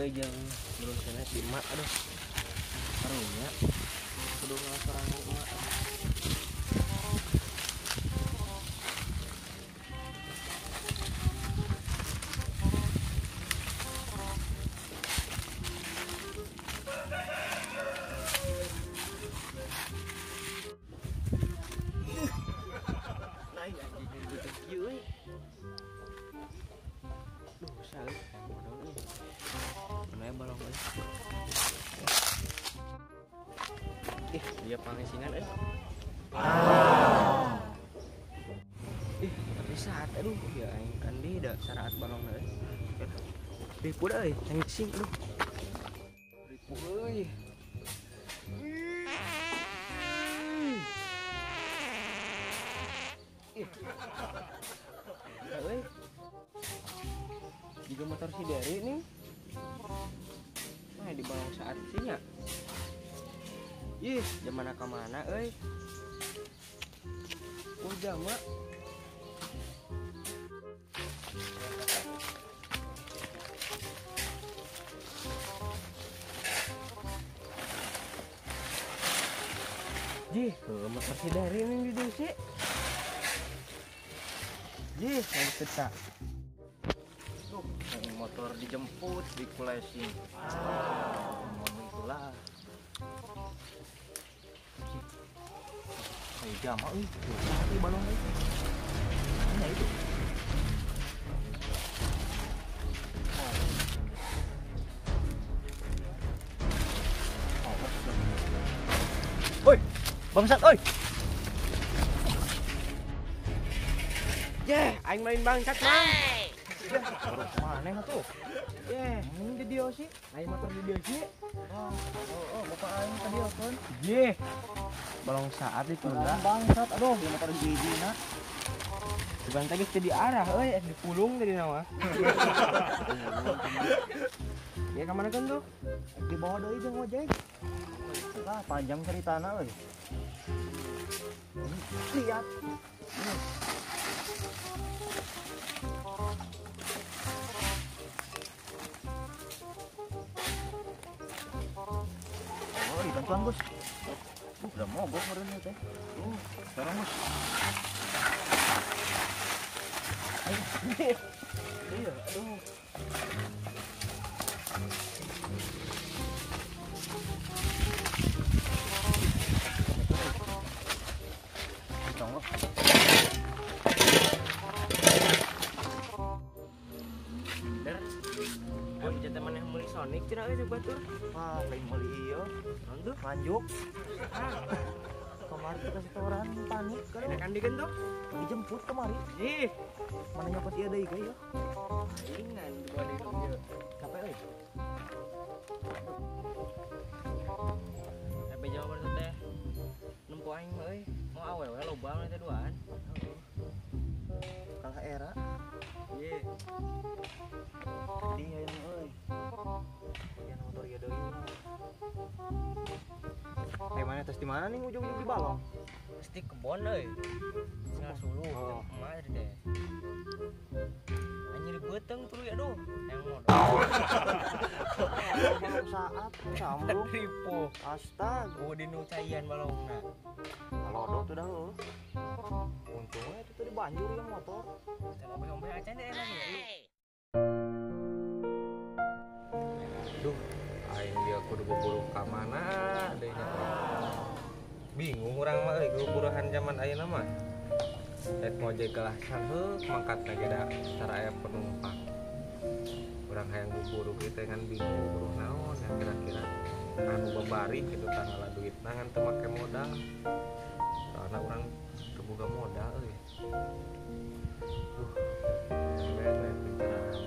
Jeung terus sana di mak aduh. Karunya kudu ngelaporan mak. Dia pangesingan tapi saat aduh ya aing kan di da saraat balong ribu euy thanksing aduh ribu euy euy juga motor si Dari nih nah di balong saat sih nya. Ih, zaman kemana, euy? Mak. Jih, motor si Dari ini di sih. Jih, yang kita. Tuh, motor dijemput, dikulesin. Ngomong itulah. Jama euy, tadi balong itu. Mana itu? Oi, bangsat oi. Aing main bangsat, Mang. Mana tuh? Ini di dia sih. Aing motor di dia sih. Bapak aing tadi kan. Balong saat itu lah bangsat aduh di motor gigi na bukan tadi di arah di pulung tadi nama ya kemana kan tuh di bawah doi jeung ojek panjang ceritana lihat dibantuan bos. Udah mogok merenya teh. Sekarang Mas. Iya, aduh. Tongok. Der. Pun teman yang meuli Sonic cenah euy batur. Lain meuli ieu. Nanti lanjut. Kemarin kita setoran panik kan digentok dijemput kemari mana nyopot ieu deui ge ya ingan gua di dieu capek euy tapi jawaban teh nempo aing mah euy mau awewe loba mah teh duaan kalah era di ayeuna euy aya motor ieu deui mana tes di mana nih ujung-ujung di balong? Pasti kebon euy. Cenah suluh emak teh. Anjir beuteng tuluy aduh, yang modal. Saat sambung ripo. Astaga, di nu caian balongna. Malodok tuh dah heuh. Untungnya itu tadi banjur yang motor. Teh ngombe-ngombe acan deh enak ya. Duh, aing dia kudu buru ka mana deui nya. Bingung urang mah euy kuburuhan zaman ayeuna mah. Rek ngojek kelah sangeuk mangkatna ge da cara aya penumpang. Urang hayang buru kitu kan bingung buru naon ya kira-kira anu babari kitu tangala duitna ngan teu make modal. Soalna urang teu boga modal euy. Bener pencerahan.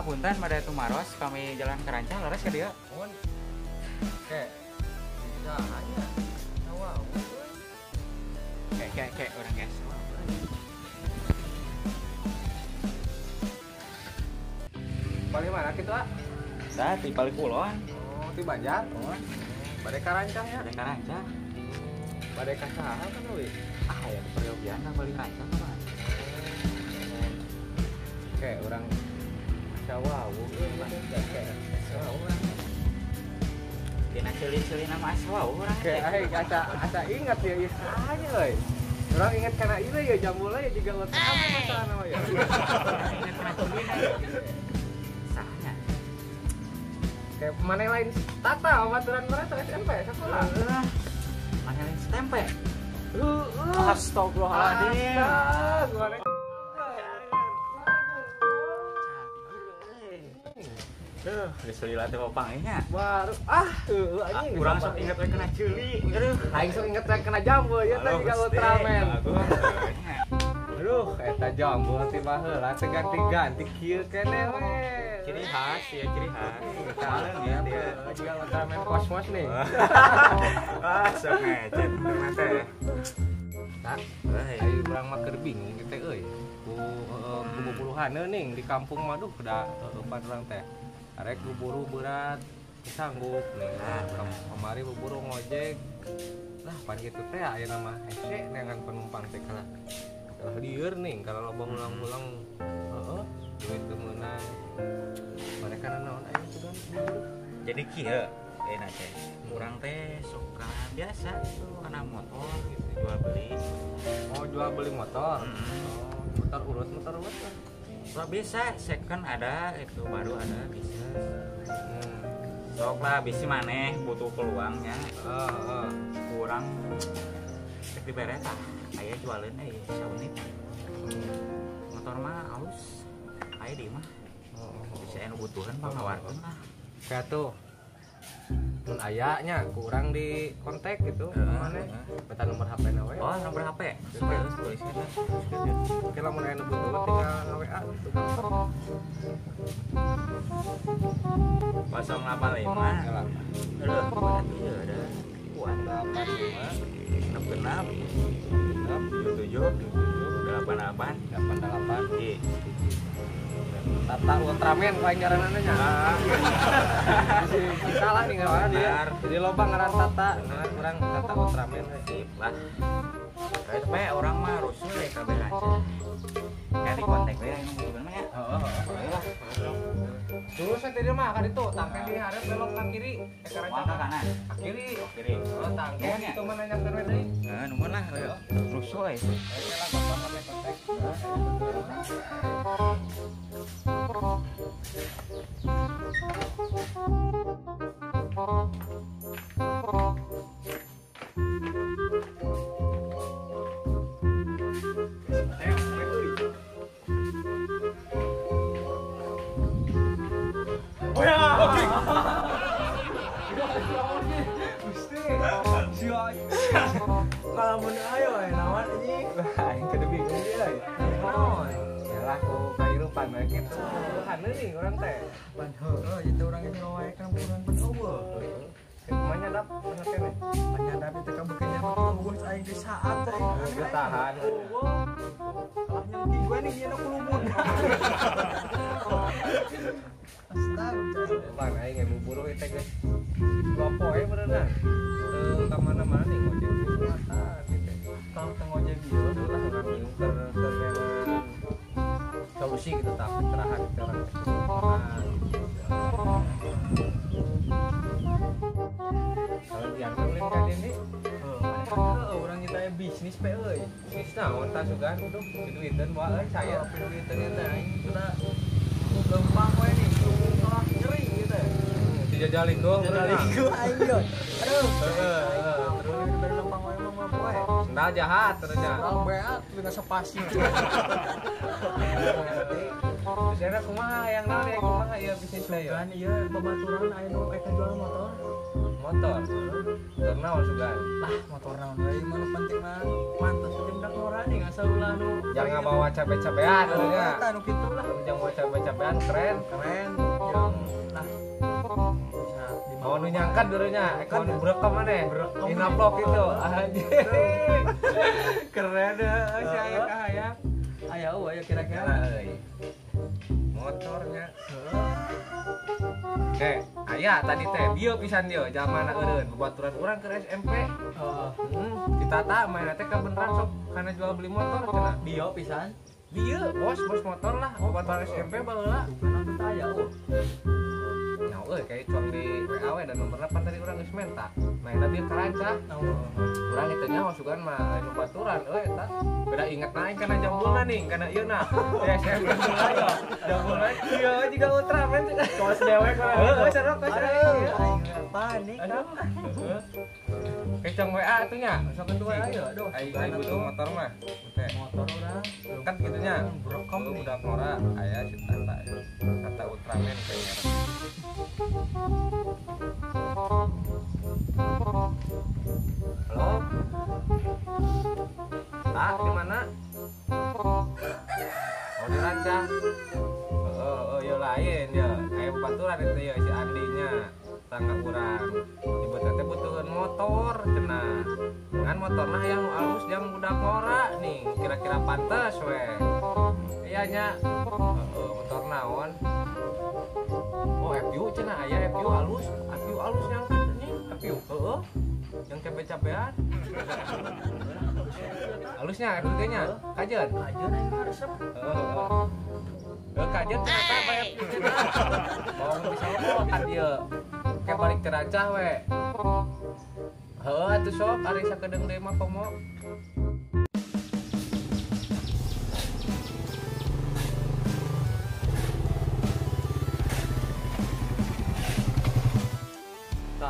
Punten pada Tumaros kami jalan ke Rancah laras ke dia. Mun. Kek. Bisa hanya. Wow. Kek orang guys. Paling mana kitu, Tah di Palikuloan. Oh, di Banjar. Oh. Bari Badai karancang ya. Badai karancang. Badai kasaha kan euy. Ya di peryogiana beli rancang mah. Kayak orang Sawawu kayak Sawawu kan. Dina ceuli-ceuli nama Sawawu urang. Kayak aing asa ingat ya isahanya euy. Orang ingat karena itu ya jambulnya ya juga buat apa masalah nama ya. Ingat kana ceulina. Sahnya. Kayak mana yang lain Tata amaturan mereka SMP sekolah. Mana lain tempe. Astagfirullahaladzim. Diselilat teh papangnya. Baru anjing. Kurang sok inget we kena ceuli. Aduh, Aing sok inget rek kena jambu ya teh juga Ultraman. Aduh, eta jambu ti baheula teh ganti-ganti kieu keneh we. Ciri khas ya, ciri khas. Kalen ya dia juga Ultraman Cosmos nih. Sok ngecet bener teh. Tak, ayo urang mah keur bingung teh euy. Ku bubuluhan ning di kampung mah duh da empat urang teh. Arek buru berat sanggup nih. Kemari buru ngojek. Lah pan kitu teh aya nama hese dengan penumpang teh kala. Kalau lieur nih kalau loba ulang-ulang duit teu meunang. Mereka naon aya itu kan. Jadi kieu enak teh. Urang teh suka biasa tuh kana motor gitu jual beli. Oh, jual beli motor. Motor urut lah. Lah bisa second ada itu baru ada bisa. Sok lah bisi maneh butuh peluangnya. Kurang cek di bereta. Aya jualin saunit. Motor mah halus. Aya di mah. Bisa anu butuhan mah ngawarkeun lah. Kayak tuh mun ayanya kurang di kontak gitu mana beta nomor HP na we. Oh, nomor HP. Terus tuliskeun lah. Oke lah mun aya nu butuh tinggal WA gitu. 085. Jalan. Aduh, berarti ya ada kuat 86 77 88 Iya. Tata Ultraman ku aing ngaranna nya. Si salah nih ngaran dia. Jadi loba ngaran Tata, ngaran urang Tata Ultraman Sip lah. Kayak itu mah orang mah rusuh ya kabeh aja. Kayak di kontak we yang ngomong mah ya. Terus tadi mah kan itu tangke di hareup belok ka kiri, ke Wah, ke kanan. kiri. Kiri. Oh, tangke itu mah nanya ke deui. Nah, numpun lah. Rusuh we. Oke lah bapak pakai kontak. Kalau mun ayo naon anjing. Aing kudu bingung dia. Naon? Yalah ku kahirupan we kitu. Hane nih urang teh. Pan heueuh itu urang geus ngawae kan bulan pan eueuh. Kumanya dap bener kene. Panyadap itu ka bekerja bos aing di saat teh. Geus tahan. Lah yang di gue nih nya kulubun. Astaga. Bang aing ge buburu teh geus. Lopoe beneran. Teu ka mana-mana nih ngojek di mata gitu. Kalau teu ngojek ieu Lah urang bingung keur solusi gitu tak pencerahan sekarang. Kalau diantulin ka ini urang kita bisnis pe euy. bisnis naon tah sugan tuh duiteun moal euy saya duiteun eta aing Udah gampang we nih. Salah nyeri gitu. dijajalikeun Ku aing yo. Aduh. heeh Terus dari gampang we mah we. nah jahat terusnya Orang beat dengan sepasi. terus era kumaha yang naon ya kumaha ya bisnis teh ya Kan ieu babaturan aya nu eka jual motor. motor naon sugan Lah motor naon we mana penting mah pantas jeung nurani ngasa ulah nu jangan bawa capek-capean terusnya Eta nu kitu lah. jangan bawa capek-capean keren Keren yang lah bisa mau nu nyangkat dulunya kan berekam maneh Berekam. inaplok itu anjing keren deh si aya kahayang aya eueuh aya kira-kira. Nah, euy. motornya. Aya tadi teh dia pisan dia zaman eureun babaturan urang ke SMP. Kita tak main teh ka beneran sok kana jual beli motor cenah. Dia pisan. Dia bos motor lah babaturan SMP baheula. Nanti tanya Nah, kayak cuang di WA we dan nomor 8 tadi urang geus menta. Main dia karancah. Urang itu nya masukan mah anu baturan eta. Beda inget naik kana jambulna nih kana ieu na. SMP ya. Jambulna ieu juga Ultraman kos dewek lah. Heeh, sarok kos aing panik. Kayak cuang WA atuh nya. Sok kedua ayo. Aduh, aing butuh motor mah. Teh. Motor urang Kan gitunya. Brokom budak Nora aya si Tata. Tata Ultraman kayaknya. Halo? Tak, di mana? Oh, di Ranca. Ya lain ya. Kayak baturan itu ya si Andinya. Tangga urang. Ibu teh butuhin motor cenah. Kan motor mah yang halus yang budak Nora nih. Kira-kira pantes we. Iya nya. Motor naon? Oh, FU cenah aya FU halus yang kan ini FU. Yang cabe-cabean. Halusnya FU-nya. Kajen. aja aing resep. Kajen ternyata apa FU cenah. Bawang bisa kan dia. Kayak balik teracah we. Atuh sok ari sakedeung deui mah komo.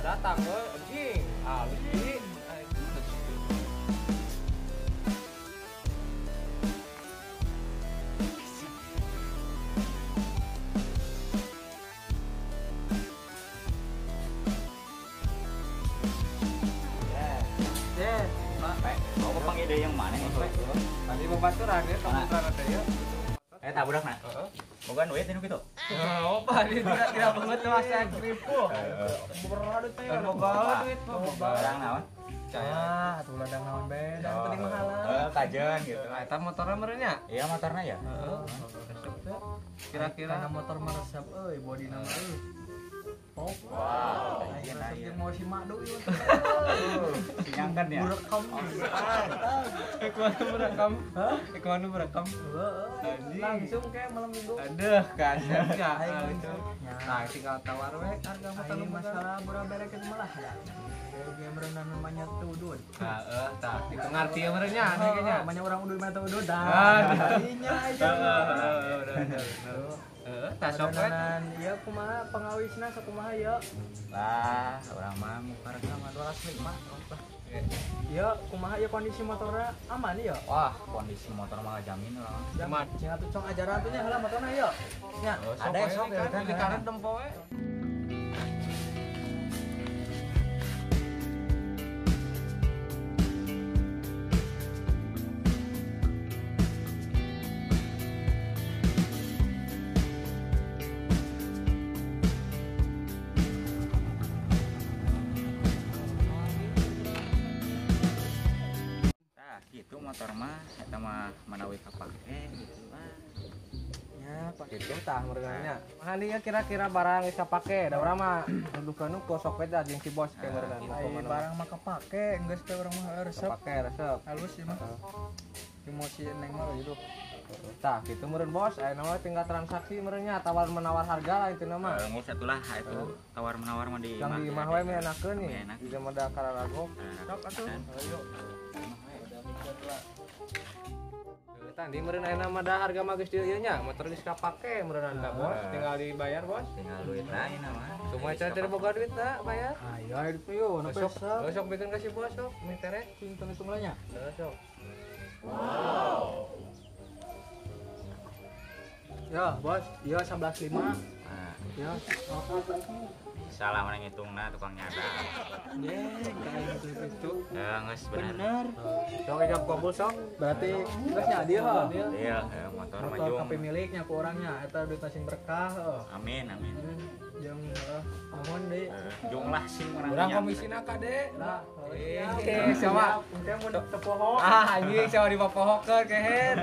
Datang anjing halus sih mau ke pangide yang mana nih? tadi babaturan ya babaturan ada ya Tak budak nah. Boga duit anu kitu. Oh, Pak, tidak banget tuh asa kripo. Berat teh boga duit Barang naon? Atuh ladang naon beda penting mahalan. Kajen gitu. Eta motorna merenya. Iya motorna ya. Kira-kira motor meresep euy bodina mah euy. Pop. Wow. Aing mau si madu ieu. Nyangkan ya. Burekam. Ekonomi berekam. Langsung kayak malam minggu. Aduh, kasar ya. Nah, tinggal tawar we harga motor masalah murah berek itu malah ya. Game berenang namanya Tudun. Heeh, tah itu ngarti ya merenya kayaknya. Namanya orang udun mata udun dah. Iya aja. Tas sopet. Iya kumaha pengawisna sakumaha ya. Lah, urang mah muka harga mah 205. Iya, kumaha ya kondisi motornya aman ya? Wah, kondisi motor mah jamin urang. Jaman. Cenah tuh cong ajaran tuh nya heula motorna ya. Nya, ada sok ya kan di kanan tempo we. Gitu motor mah eta mah manawi kapake gitu lah. Ya, pak itu tah merenya. Mahal ya kira-kira barang bisa pakai. Da urang mah nuduhkeun ku sok beda jeung si bos kayak merenya. Ai barang mah kapake, geus teh urang mah resep. Pakai resep. Halus sih mah. Emosi neng mah gitu. Tah, kitu meureun bos, aya mah tinggal transaksi merenya tawar menawar harga lah itu mah. Ngus atulah itu tawar menawar mah di Yang di imah we mah enakeun nih. Di mah da kararago. Sok atuh. Ayo. Tadi meureun aya mah da harga mah geus dieu nya, motor geus kapake meureun da bos, tinggal dibayar bos. Tinggal duit lain mah. Semua cara teh boga duit da bayar. Ayo itu yo, nu Sok, pesa. sok bikin kasih bos sok, mintere. Hitung-hitung lah nya. Sok. Ya, bos, iya 11.5. Nah, Ya, salah mana ngitungna tukang nyada. kayak gitu. Ya geus bener. Bener. Sok ejab kabul sok. Berarti geusnya dia ha. Iya, motor mah Motor jung. KP miliknya ku orangnya eta duit sing berkah. Amin, amin. Jeung mohon deui. Jung lah sing Urang orangnya. komisina kade. Lah, sama. Engke mun tepoho. Anjing sama dipopohokeun kehen.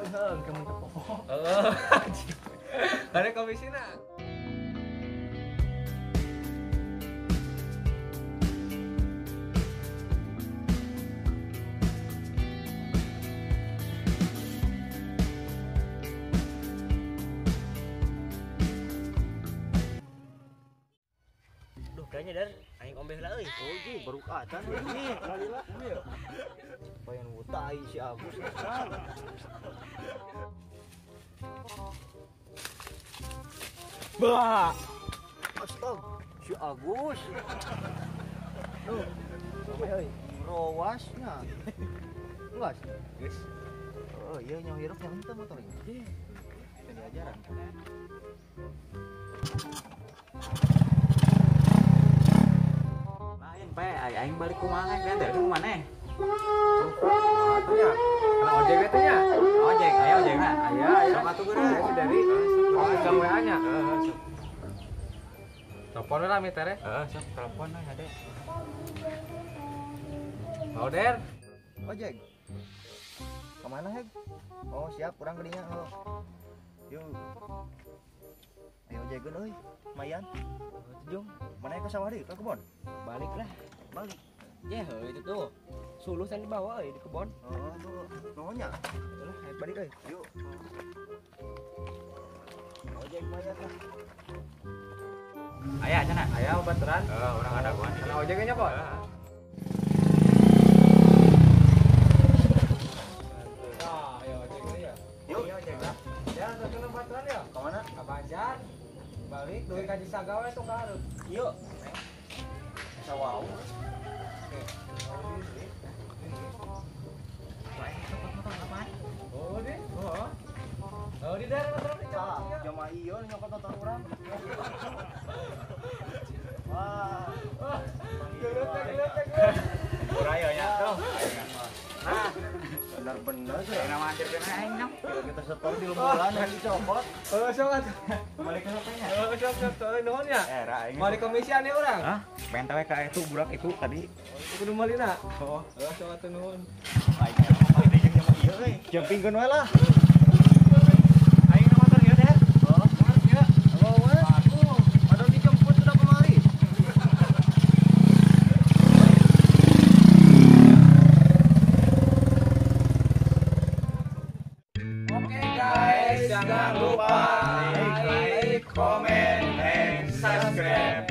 Engke mun tepoho. Heeh. Ada komisina. Duh, kayaknya dar aing ombeh lah euy. Oh, ji baru acan euy. Lalila. Pengen ngutai si Agus. Bah. Astag, si Agus. Duh. Ombeh euy. Rowasnya. Enggak. Geus. Oh, iya nyawa hirup yang itu motornya. Ini diajaran. Lain pe, aing balik kumaha kan dari rumah maneh. Atunya. Kana ojek we teh nya. Ojek, aya ojek na. Aya, sok atuh geura si dari. Gang WA-nya. Sok. Telepon lah mi tere. Sok telepon we hade. Mau Der. Ojek. Kemana Heg? Oh siap, kurang gedinya. Oh. Yuk. Ayo ojekeun euy. Mayan. Tujung. Mana ke sawah deui? Ke kebon? Balik lah. Balik. Ya itu tuh. Suluh di bawah di kebon. Oh, tuh. Nonya. Ulah, ayo balik euy. Yuk. Ojek Mayan lah. Aya cenah. Aya baturan. Urang ada gua. Kana ojeknya po. Yuk. Ya, terus baturan ya. Kemana? Ka Banjar. Balik duit ka Cisagawe tuh ka hareup. Yuk. Sawah. Oh, di. Oh. Oh, di daerah baturan di Ah, Cawang. jamaah ieu nyokot motor urang. Wah. Uraya nya tuh. Nah, benar-benar sih. Aing nama anjir kena aing nyong. Kita setor di lembulan yang dicopot. Oh, sok atuh. Balik ke hapenya. Oh, sok nuhun ya. Ra aing. Mau dikomisian ya urang. Hah? Pengen tahu ka itu budak itu tadi. Kudu malina. Oh, sok atuh nuhun. Aing apa ini jeung jamaah ieu euy. Jumpingkeun we lah. Aing nama motor ieu deh. Oh, ya. Halo, wes. Padahal dijemput sudah kemari. Oke guys, jangan lupa like, comment, and subscribe.